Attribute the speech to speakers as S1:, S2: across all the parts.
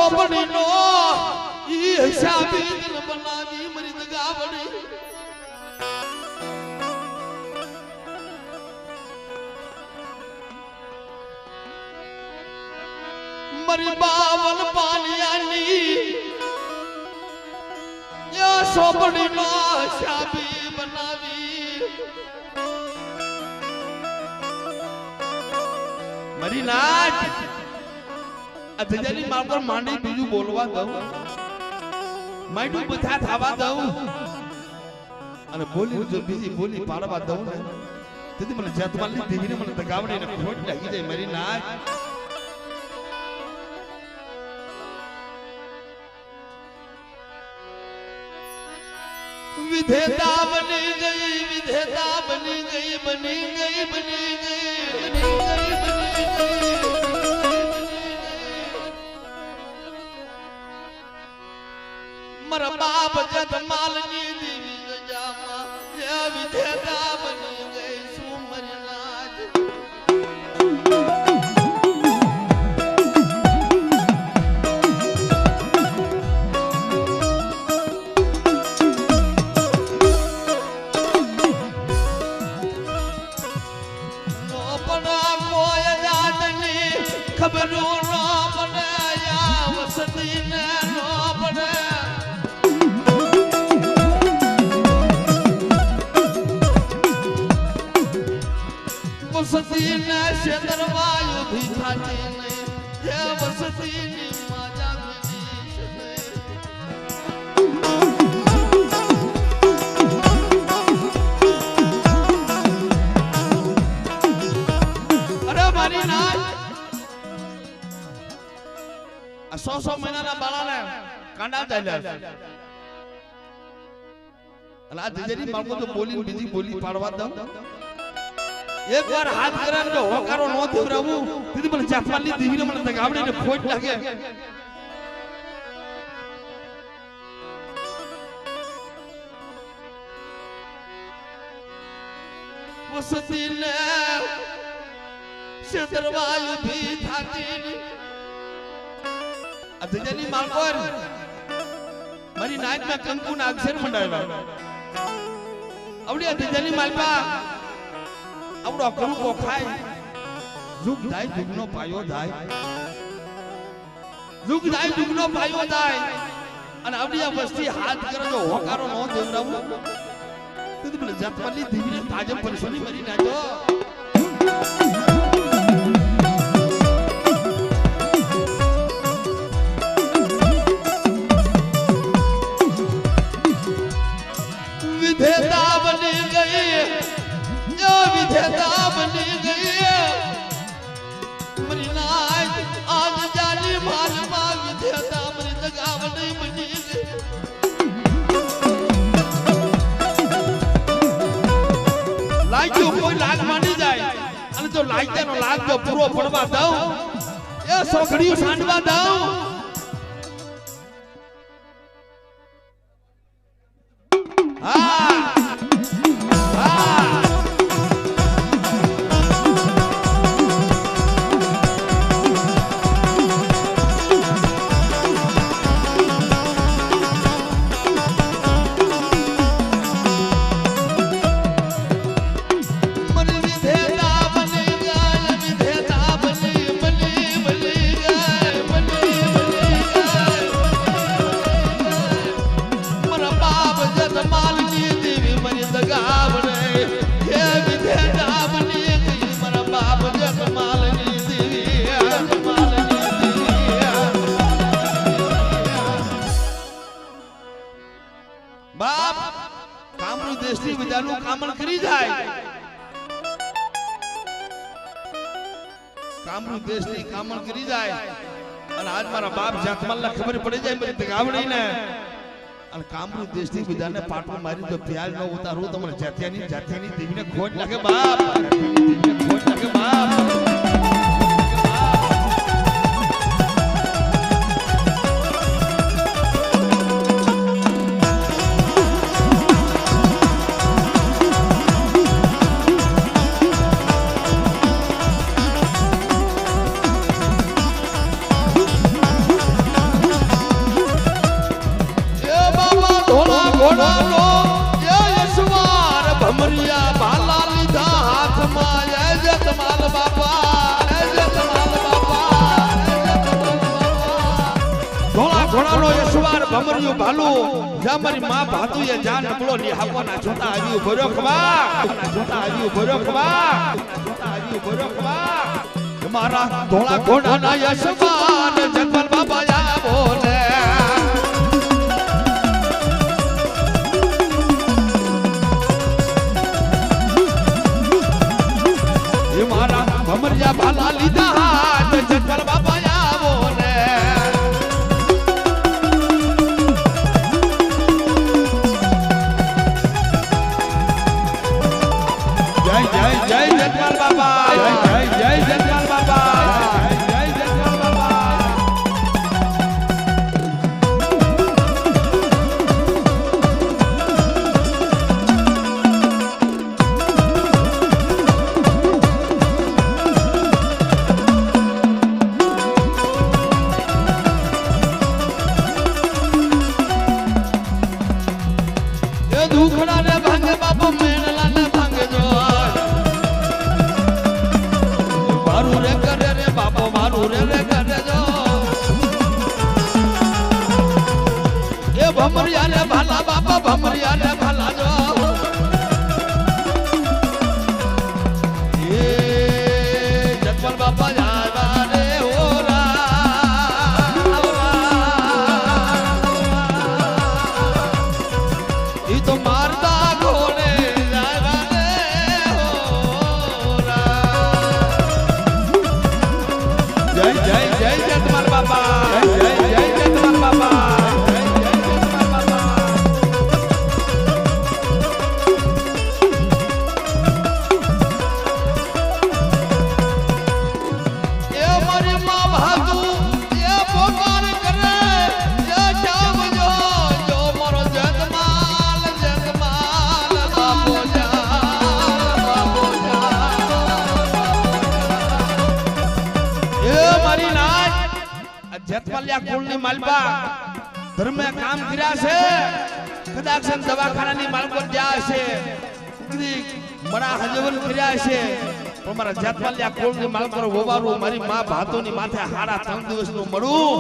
S1: સોપડી નો ઈ હિસાબી દિલ બનાવી મરી દગાવડી મરી બાવન પાલિયાની યા સોપડી નો હિસાબી બનાવી મરી નાચ અધજાની માર પર માંડી બીજું બોલવા દઉં માઈડું બધા થાવા દઉં અને બોલી જો બીજી બોલી પાડવા દઉં ને તેથી મને જાતમાલની દેવીને મને દગાવડે ને ખોટ લાગી જાય મારી નાચ વિધેતા બની ગઈ વિધેતા બની ગઈ બની ગઈ બની ગઈ બની ગઈ બની ગઈ મારા બાપ જતમાલની દેવી ગજામાં જે વિધેતા બની ગઈ સુમરનાજ ખબરો નો બને યા વસતી ને નો બને વસતી ને શેતરવાયુ ભી થાતી નહીં હે વસતી ની માજા અરે મારી નાચ 100 મહિનાના બાળાને કાંડા ચાલ્યા અને આ જજરી મારકો તો બોલી બીજી બોલી પાડવા દઉં એકવાર હાથ કરે જો હોકારો નો દેવરાવું દીદી મને જાફાલી દીવીને મને દગાવડીને ફોટ લાગે વસતીને શેતરવાયુ ભી થાતી અધજાની માલકોર મારી નાચના કંકુના અક્ષર મંડાવ્યા આવડી અધજાની માલપા આવડો કરુકો ખાય જુગ થાય જુગનો પાયો થાય જુગ થાય જુગનો પાયો થાય અને આવડી આ વસ્તી હાથ કરે જો હોકારો નો દેવરાવું તો મને જાતવાલી દીવીને તાજમ પરસોની મરી નાચો વિધેતા બની ગઈ જો વિધેતા બની ગઈ મરી નાચ આજ જાની માલમાં વિધેતા મરી દગાવડી બની ગઈ લાગ્યો કોઈ લાગ માંડી જાય અને જો લાગ્યાનો લાગ જો પૂરો પડવા દઉં એ સોખડીયું સાંડવા દઉં દેશની બજારનું કામણ કરી જાય કામનું દેશની કામણ કરી જાય અને આજ મારા બાપ જાતમાલને ખબર પડી જાય મને ગાવડી ને અને કામનું દેશની બજારને પાટો મારી તો પ્યાજ ન ઉતારું તમને જાતિયાની દેવીને ખોટ લાગે બાપ દેવીને ખોટ લાગે બાપ ભમરિયું ભાલું જા મારી માં ભાતુ એ જા નકળો નિહાકોના છોટા આવ્યું ભર્યો ખવા છોટા આવ્યું ભર્યો ખવા છોટા આવ્યું ભર્યો ખવા મારા ધોળા ઘોડાના યશમાન જગવલ બાબા આવો ને મારા ભમરિયા ભાલા લીધા જગવલ બાબા આવો ને જય જય જય જગવલ બાબા જય જય જય જગવલ બાબા જય જય જગવલ બાબા ભમરિયા ભાલા બાપા ભમરિયા ભાલા જો એ જગવલ બાપા જાવા રે ઓરા ઈ તો મારતા ઘોડે જાવા રે ઓરા જય જય જય જગવલ બાપા જય જય જગવલ બાપા જેતમલિયા કુળની માલબા ધર્મે કામ કર્યા છે કદાચ દવાખાનાની માલકો જ્યાં છે મરા હજવન કર્યા છે પણ મારા જેતમલિયા કુળની માલકો વવારું મારી માં ભાતોની માથે હાડા 3 દિવસનું મળું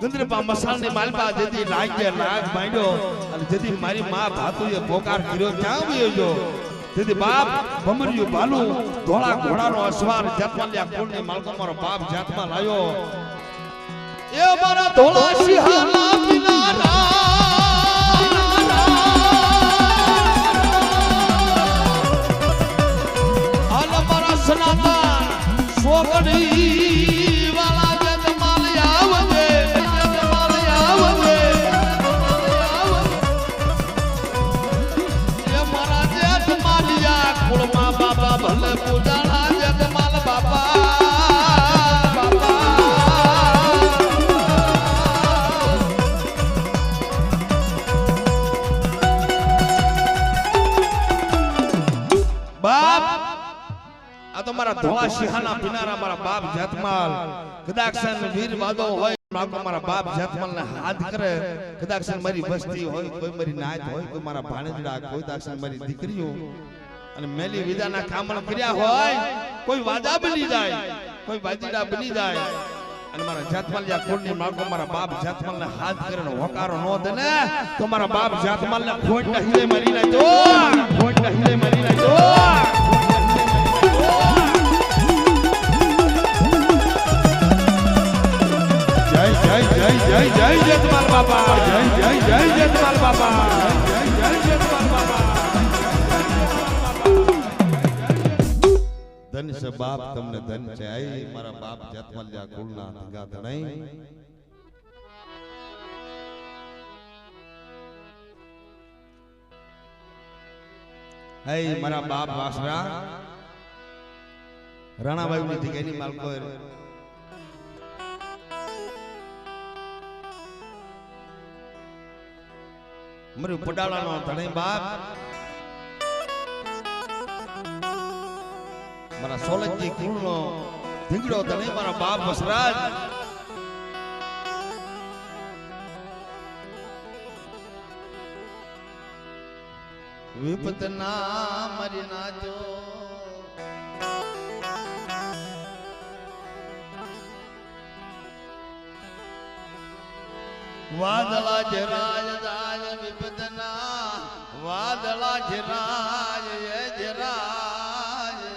S1: ગંદ્રપા મસાલની માલબા જેથી લાગે લાગ માંડ્યો અને જેથી મારી માં ભાતોએ પોકાર કર્યો ક્યાં ગયો જો જેથી બાપ ભમરિયું ભાલું ધોળા ઘોડાનો અસવાર જેતમલિયા કુળની માલકો મારો બાપ જાતમાં લાયો એ મારા ધોળા સિંહાના કિનારા હાલ મારા સનાતન સોગડી વાલા જગમાલ આવજે જગમાલ આવજે એ મારા જગમાલિયા કુળમાં બાબા ભલે પૂજાણા જગમાલ બાબા મારા ધોળા સિંહાના પિનારા મારા બાપ જાતમાલ કદાક્ષન વીર વાદો હોય મારા બાપ જાતમાલ ને હાથ કરે કદાક્ષન મારી વસ્તી હોય કોઈ મારી નાત હોય કોઈ મારા ભાણેજડા કોઈ દાક્ષન મારી દીકરીઓ અને મેલી વિદાના કામણ કર્યા હોય કોઈ વાદા બની જાય કોઈ વાદીડા બની જાય અને મારા જાતમાલિયા કુળની માગો મારા બાપ જાતમાલ ને હાથ કરે ને હોકારો નો દે ને તો મારા બાપ જાતમાલ ને ખોટ ના હિલે મારી નાખજો ખોટ ના હિલે મારી નાખજો જય જય જય જય જગમાલ બાપા જય જય જય જગમાલ બાપા જય જય જગમાલ બાપા ધન છે બાપ તમને ધન છે આઈ મારા બાપ જાતમાલિયા કુળના ધગા ધણાઈ હે મારા બાપ વાસરા રાણાબાઈ ની ધીકેની માલકો મરી પડાળાનો ધણી બાપ મારા સોલંકી કુળનો ધીંગડો ધણી મારા બાપ વસરાજ વિપતના મરી નાજો વાદળા જરાય જાય વિપદના વાદળા જરાય જરાય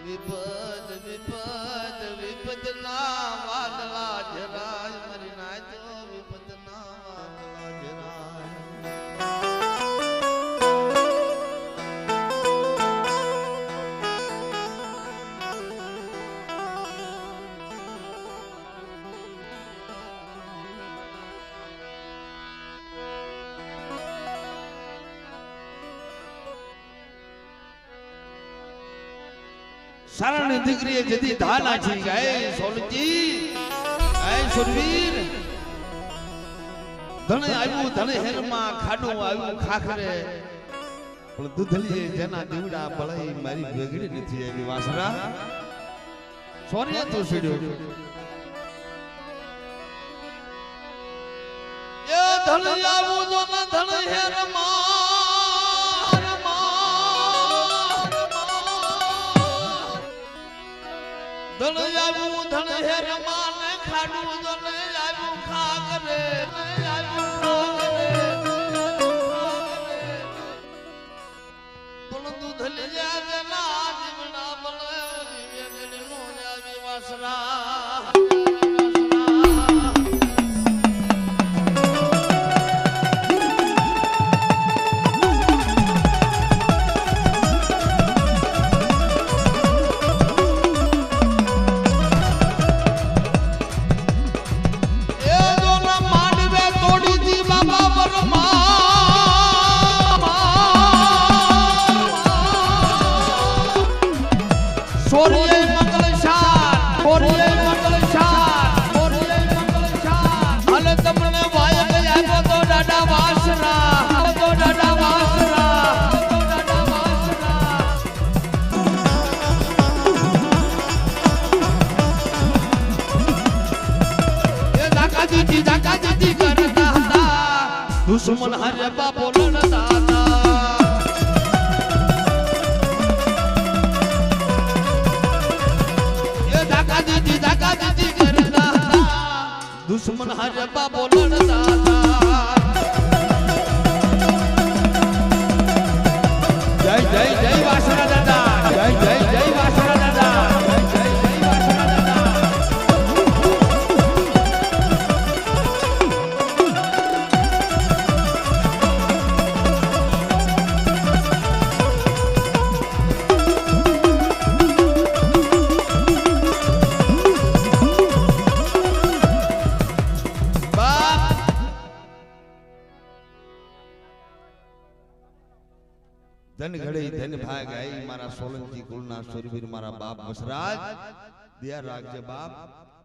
S1: વિપદ વિપદ વિપદના વાદળા જરાય મરી નાય તો વિપદના વાદળા જરાય શરણ દીકરીએ જદી ધાલા છે ગાય સોલજી ગાય સુરવીર ધણે આવ્યું ધણે હેરમાં ખાડું આવ્યું ખાખરે પણ દૂધલીએ જેના દીવડા બળાઈ મારી વેગડી નથી આવી વાસરા સોનિયા તો છેડ્યો એ ધણે આવ્યું તો ના ધણે હેરમાં ધણ આવ્યું ધણ હેર માને ખાડું ધણ આવ્યું ખાગરે પણ દૂધ લીયા જના જીવના બળે વેગડી નો આવી વાસરા दुश्मन हरे बाबो लड़ता ये धक्का दीदी करता दुश्मन हरे बाबो लड़ता जय जय जय वासरा दादा जय जय जय वासरा दादा धन घड़े धन भाग आई मारा सोलंकी कुलना सुरवीर मारा बाप वसराज दिया राज्य बाप